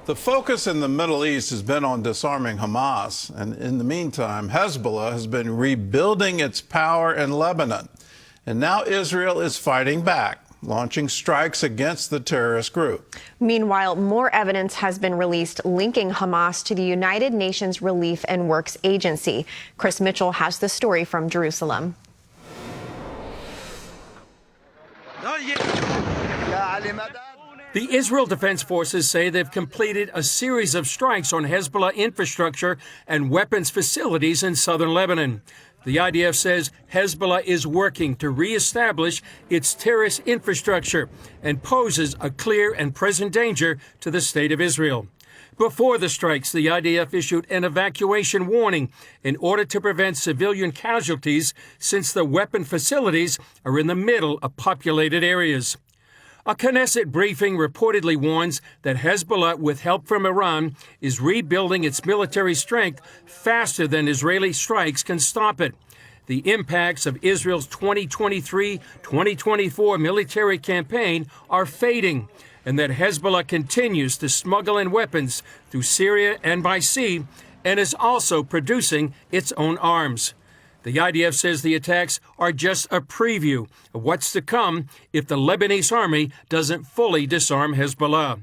The focus in the Middle East has been on disarming Hamas, and in the meantime, Hezbollah has been rebuilding its power in Lebanon. And now Israel is fighting back, launching strikes against the terrorist group. Meanwhile, more evidence has been released linking Hamas to the United Nations Relief and Works Agency. Chris Mitchell has the story from Jerusalem. The Israel Defense Forces say they've completed a series of strikes on Hezbollah infrastructure and weapons facilities in southern Lebanon. The IDF says Hezbollah is working to reestablish its terrorist infrastructure and poses a clear and present danger to the state of Israel. Before the strikes, the IDF issued an evacuation warning in order to prevent civilian casualties since the weapon facilities are in the middle of populated areas. A Knesset briefing reportedly warns that Hezbollah, with help from Iran, is rebuilding its military strength faster than Israeli strikes can stop it. The impacts of Israel's 2023-2024 military campaign are fading, and that Hezbollah continues to smuggle in weapons through Syria and by sea, and is also producing its own arms. The IDF says the attacks are just a preview of what's to come if the Lebanese army doesn't fully disarm Hezbollah.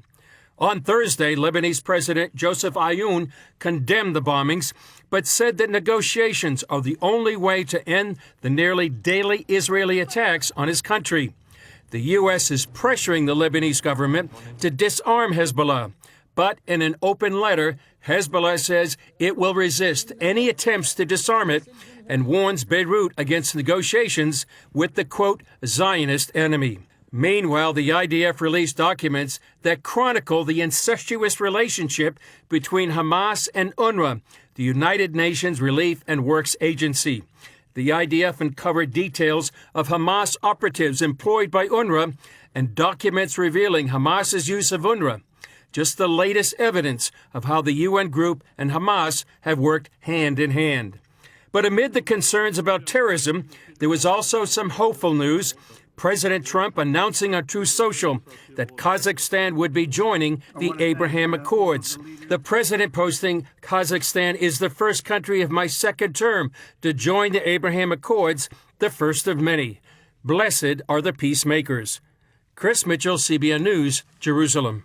On Thursday, Lebanese President Joseph Aoun condemned the bombings, but said that negotiations are the only way to end the nearly daily Israeli attacks on his country. The U.S. is pressuring the Lebanese government to disarm Hezbollah. But in an open letter, Hezbollah says it will resist any attempts to disarm it and warns Beirut against negotiations with the, quote, Zionist enemy. Meanwhile, the IDF released documents that chronicle the incestuous relationship between Hamas and UNRWA, the United Nations Relief and Works Agency. The IDF uncovered details of Hamas operatives employed by UNRWA and documents revealing Hamas's use of UNRWA. Just the latest evidence of how the UN group and Hamas have worked hand in hand. But amid the concerns about terrorism, there was also some hopeful news. President Trump announcing on Truth Social that Kazakhstan would be joining the Abraham Accords. The president posting, Kazakhstan is the first country of my second term to join the Abraham Accords, the first of many. Blessed are the peacemakers. Chris Mitchell, CBN News, Jerusalem.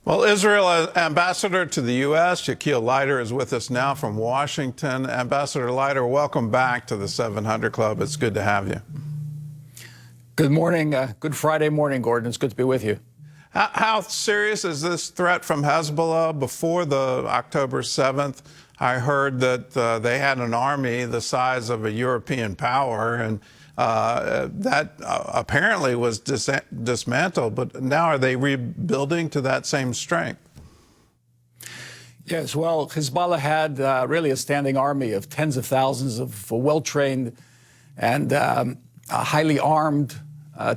Well, Israel ambassador to the U.S., Shakil Leiter, is with us now from Washington. Ambassador Leiter, welcome back to the 700 Club. It's good to have you. Good morning. Good Friday morning, Gordon. It's good to be with you. How serious is this threat from Hezbollah? Before the October 7th, I heard that they had an army the size of a European power, and that apparently was dismantled. But now are they rebuilding to that same strength? Yes, well, Hezbollah had really a standing army of tens of thousands of well-trained and highly armed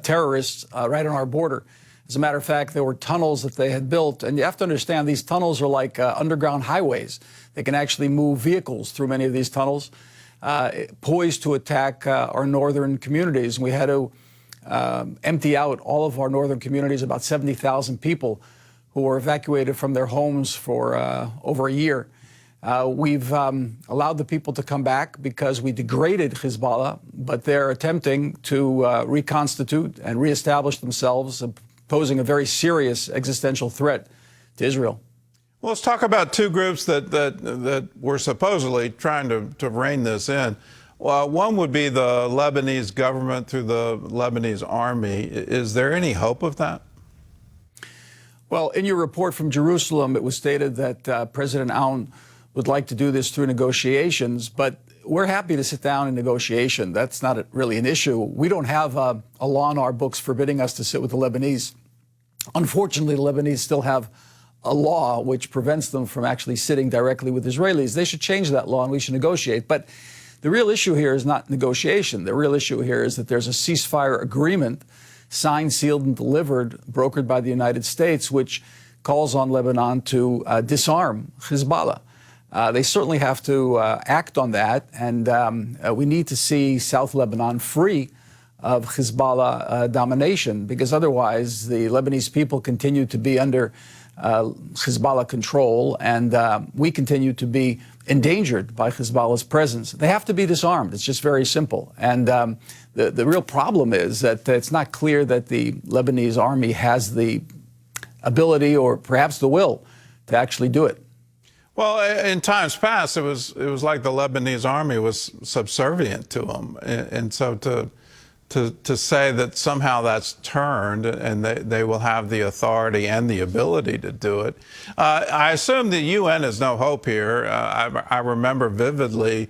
terrorists right on our border. As a matter of fact, there were tunnels that they had built, and you have to understand these tunnels are like underground highways. They can actually move vehicles through many of these tunnels, poised to attack our northern communities. We had to empty out all of our northern communities, about 70,000 people who were evacuated from their homes for over a year. We've allowed the people to come back because we degraded Hezbollah, but they're attempting to reconstitute and reestablish themselves, posing a very serious existential threat to Israel. Well, let's talk about two groups that were supposedly trying to rein this in. Well, one would be the Lebanese government through the Lebanese army. Is there any hope of that? Well, in your report from Jerusalem, it was stated that President Aoun would like to do this through negotiations, but we're happy to sit down in negotiation. That's not really an issue. We don't have a law in our books forbidding us to sit with the Lebanese. Unfortunately, the Lebanese still have a law which prevents them from actually sitting directly with Israelis. They should change that law and we should negotiate. But the real issue here is not negotiation. The real issue here is that there's a ceasefire agreement signed, sealed, and delivered, brokered by the United States, which calls on Lebanon to disarm Hezbollah. They certainly have to act on that, and we need to see South Lebanon free of Hezbollah domination, because otherwise the Lebanese people continue to be under Hezbollah control, and we continue to be endangered by Hezbollah's presence. They have to be disarmed. It's just very simple. And the real problem is that it's not clear that the Lebanese army has the ability or perhaps the will to actually do it. Well, in times past, it was like the Lebanese army was subservient to them, and so to say that somehow that's turned and they will have the authority and the ability to do it. I assume the UN has no hope here. I remember vividly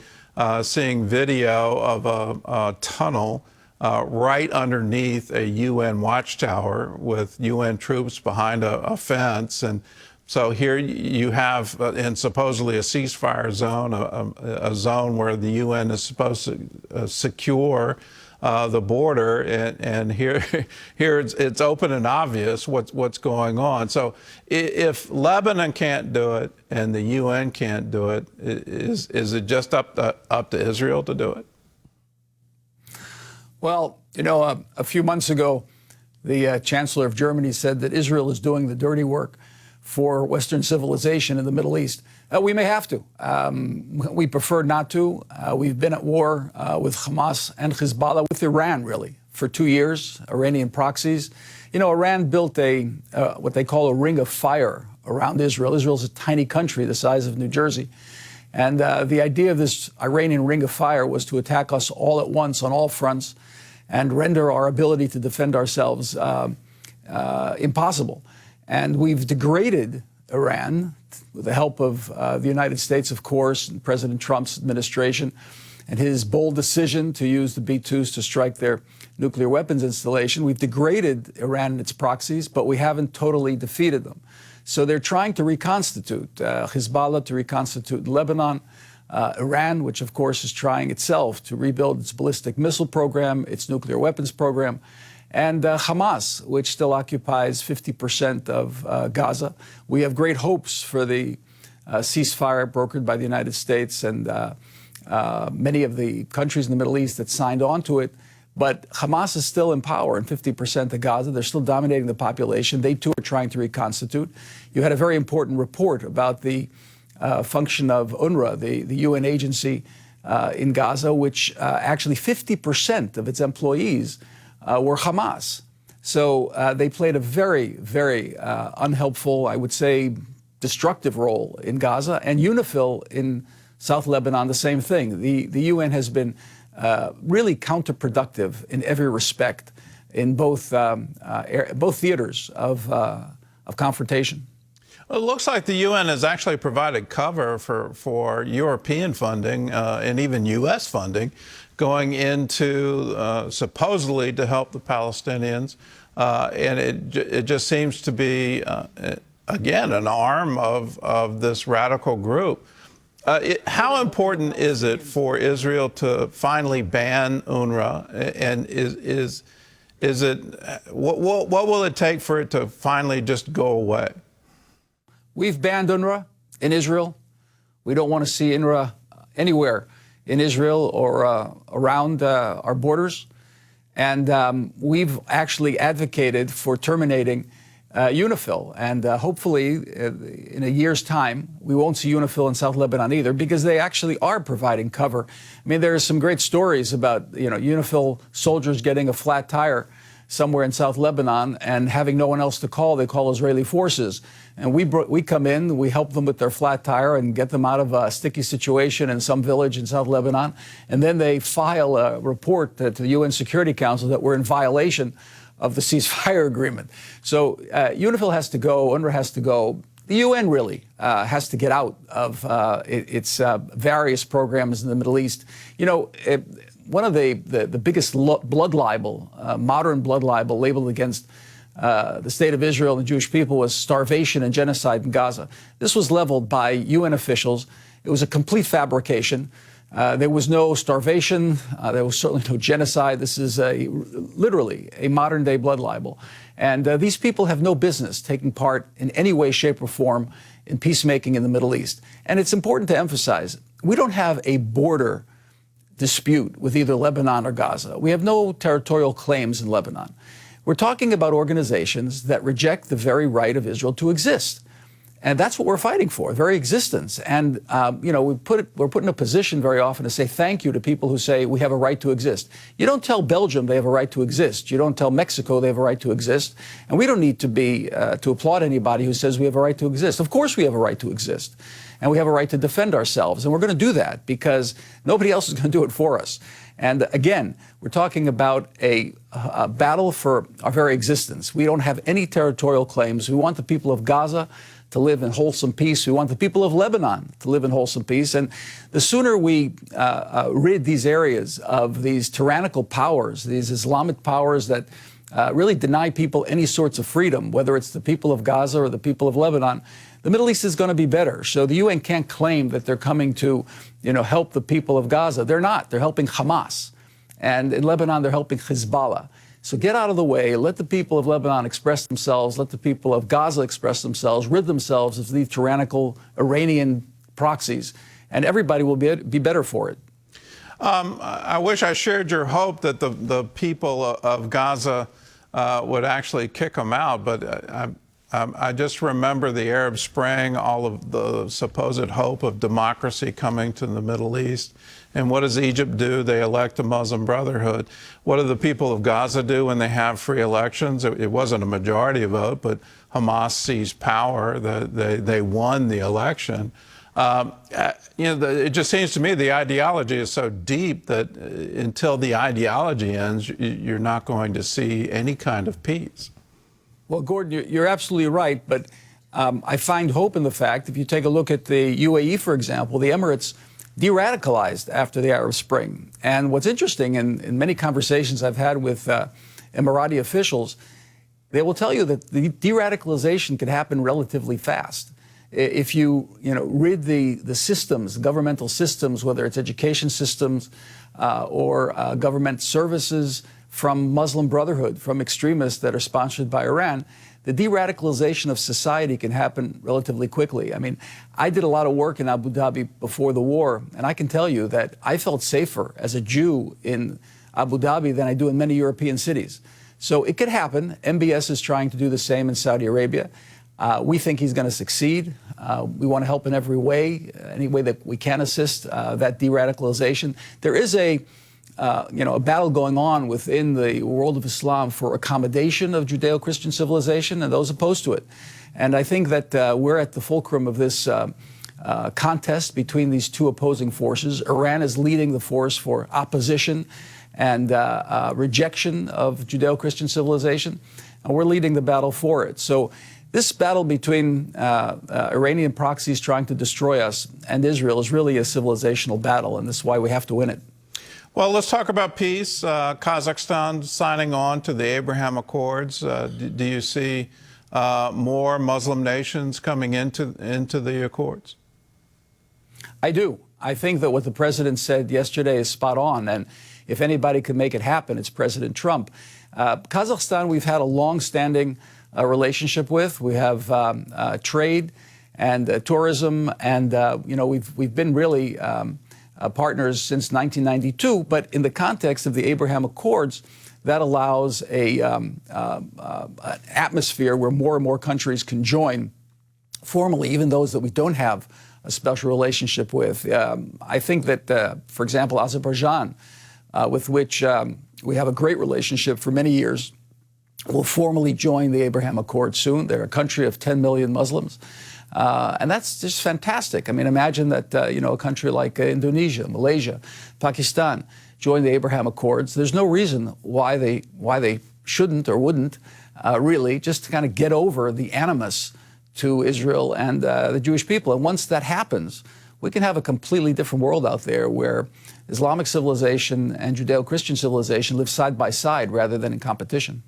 seeing video of a tunnel right underneath a UN watchtower with UN troops behind a fence. And so here you have, and supposedly a ceasefire zone, a zone where the UN is supposed to secure the border, and here it's open and obvious what's going on. So if Lebanon can't do it and the UN can't do it, is it just up to Israel to do it? Well, you know, a few months ago, the Chancellor of Germany said that Israel is doing the dirty work for Western civilization in the Middle East. We may have to. We prefer not to. We've been at war with Hamas and Hezbollah, with Iran, really, for 2 years, Iranian proxies. You know, Iran built what they call a ring of fire around Israel. Israel's a tiny country the size of New Jersey. And the idea of this Iranian ring of fire was to attack us all at once on all fronts and render our ability to defend ourselves impossible. And we've degraded Iran with the help of the United States, of course, and President Trump's administration, and his bold decision to use the B-2s to strike their nuclear weapons installation. We've degraded Iran and its proxies, but we haven't totally defeated them. So they're trying to reconstitute Hezbollah, to reconstitute Lebanon, Iran, which of course is trying itself to rebuild its ballistic missile program, its nuclear weapons program, and Hamas, which still occupies 50% of Gaza. We have great hopes for the ceasefire brokered by the United States and many of the countries in the Middle East that signed on to it. But Hamas is still in power in 50% of Gaza. They're still dominating the population. They, too, are trying to reconstitute. You had a very important report about the function of UNRWA, the UN agency in Gaza, which actually 50% of its employees were Hamas. So they played a very, very unhelpful, I would say, destructive role in Gaza. And UNIFIL in South Lebanon, the same thing. The UN has been really counterproductive in every respect in both theaters of confrontation. Well, it looks like the UN has actually provided cover for European funding and even U.S. funding going into supposedly to help the Palestinians. And it just seems to be, again, an arm of this radical group. How important is it for Israel to finally ban UNRWA? And is it what will it take for it to finally just go away? We've banned UNRWA in Israel. We don't want to see UNRWA anywhere in Israel or around our borders. And we've actually advocated for terminating UNIFIL. And hopefully, in a year's time, we won't see UNIFIL in South Lebanon either, because they actually are providing cover. I mean, there are some great stories about, UNIFIL soldiers getting a flat tire somewhere in South Lebanon and having no one else to call. They call Israeli forces. And we come in, we help them with their flat tire and get them out of a sticky situation in some village in South Lebanon. And then they file a report to the UN Security Council that we're in violation of the ceasefire agreement. So UNIFIL has to go, UNRWA has to go. The UN really has to get out of its various programs in the Middle East. One of the biggest blood libel, modern blood libel labeled against the state of Israel and the Jewish people was starvation and genocide in Gaza. This was leveled by UN officials. It was a complete fabrication. There was no starvation. There was certainly no genocide. This is literally a modern-day blood libel. And these people have no business taking part in any way, shape, or form in peacemaking in the Middle East. And it's important to emphasize, we don't have a border dispute with either Lebanon or Gaza. We have no territorial claims in Lebanon. We're talking about organizations that reject the very right of Israel to exist. And that's what we're fighting for, very existence. And, we're put in a position very often to say thank you to people who say we have a right to exist. You don't tell Belgium they have a right to exist. You don't tell Mexico they have a right to exist. And we don't need to to applaud anybody who says we have a right to exist. Of course we have a right to exist. And we have a right to defend ourselves. And we're going to do that because nobody else is going to do it for us. And again, we're talking about a battle for our very existence. We don't have any territorial claims. We want the people of Gaza to live in wholesome peace. We want the people of Lebanon to live in wholesome peace. And the sooner we rid these areas of these tyrannical powers, these Islamic powers that really deny people any sorts of freedom, whether it's the people of Gaza or the people of Lebanon, the Middle East is going to be better. So the UN can't claim that they're coming to, help the people of Gaza. They're not. They're helping Hamas. And in Lebanon, they're helping Hezbollah. So get out of the way. Let the people of Lebanon express themselves. Let the people of Gaza express themselves, rid themselves of these tyrannical Iranian proxies, and everybody will be better for it. I wish I shared your hope that the people of Gaza would actually kick them out, but I just remember the Arab Spring, all of the supposed hope of democracy coming to the Middle East. And what does Egypt do? They elect a Muslim Brotherhood. What do the people of Gaza do when they have free elections? It wasn't a majority vote, but Hamas seized power. They won the election. It just seems to me the ideology is so deep that until the ideology ends, you're not going to see any kind of peace. Well, Gordon, you're absolutely right. But I find hope in the fact, if you take a look at the UAE, for example, the Emirates de-radicalized after the Arab Spring. And what's interesting, in many conversations I've had with Emirati officials, they will tell you that the de-radicalization can happen relatively fast. If you rid the systems, governmental systems, whether it's education systems or government services, from Muslim Brotherhood, from extremists that are sponsored by Iran, the de-radicalization of society can happen relatively quickly. I mean, I did a lot of work in Abu Dhabi before the war, and I can tell you that I felt safer as a Jew in Abu Dhabi than I do in many European cities. So it could happen. MBS is trying to do the same in Saudi Arabia. We think he's going to succeed. We want to help in every way that we can assist that de-radicalization. There is a battle going on within the world of Islam for accommodation of Judeo-Christian civilization and those opposed to it. And I think that we're at the fulcrum of this contest between these two opposing forces. Iran is leading the force for opposition and rejection of Judeo-Christian civilization, and we're leading the battle for it. So this battle between Iranian proxies trying to destroy us and Israel is really a civilizational battle, and this is why we have to win it. Well, let's talk about peace. Kazakhstan signing on to the Abraham Accords. Do you see more Muslim nations coming into the Accords? I do. I think that what the president said yesterday is spot on. And if anybody can make it happen, it's President Trump. Kazakhstan, we've had a long-standing relationship with. We have trade and tourism, and we've been really partners since 1992. But in the context of the Abraham Accords, that allows an atmosphere where more and more countries can join formally, even those that we don't have a special relationship with. I think that, for example, Azerbaijan, with which we have a great relationship for many years, will formally join the Abraham Accords soon. They're a country of 10 million Muslims. And that's just fantastic. I mean, imagine that, a country like Indonesia, Malaysia, Pakistan join the Abraham Accords. There's no reason why they shouldn't or wouldn't really just to kind of get over the animus to Israel and the Jewish people. And once that happens, we can have a completely different world out there where Islamic civilization and Judeo-Christian civilization live side by side rather than in competition.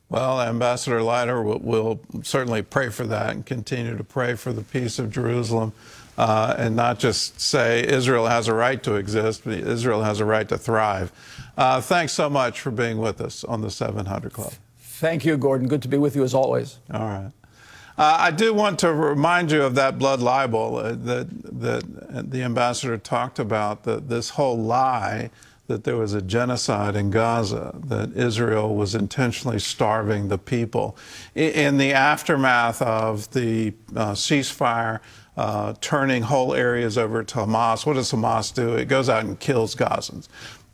Well, Ambassador Leiter, we'll certainly pray for that and continue to pray for the peace of Jerusalem and not just say Israel has a right to exist, but Israel has a right to thrive. Thanks so much for being with us on the 700 Club. Thank you, Gordon. Good to be with you as always. All right. I do want to remind you of that blood libel that the ambassador talked about, this whole lie that there was a genocide in Gaza, that Israel was intentionally starving the people. In the aftermath of the ceasefire, turning whole areas over to Hamas, what does Hamas do? It goes out and kills Gazans.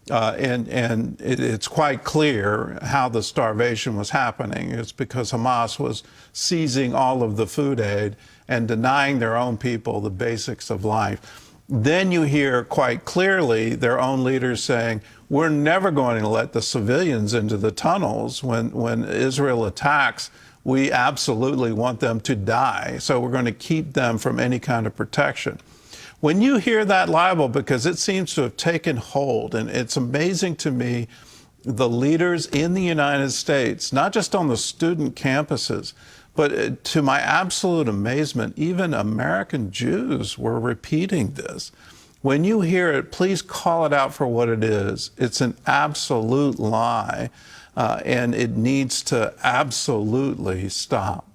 And it's quite clear how the starvation was happening. It's because Hamas was seizing all of the food aid and denying their own people the basics of life. Then you hear quite clearly their own leaders saying, we're never going to let the civilians into the tunnels. When Israel attacks, we absolutely want them to die. So we're going to keep them from any kind of protection. When you hear that libel, because it seems to have taken hold, and it's amazing to me, the leaders in the United States, not just on the student campuses, but to my absolute amazement, even American Jews were repeating this. When you hear it, please call it out for what it is. It's an absolute lie, and it needs to absolutely stop.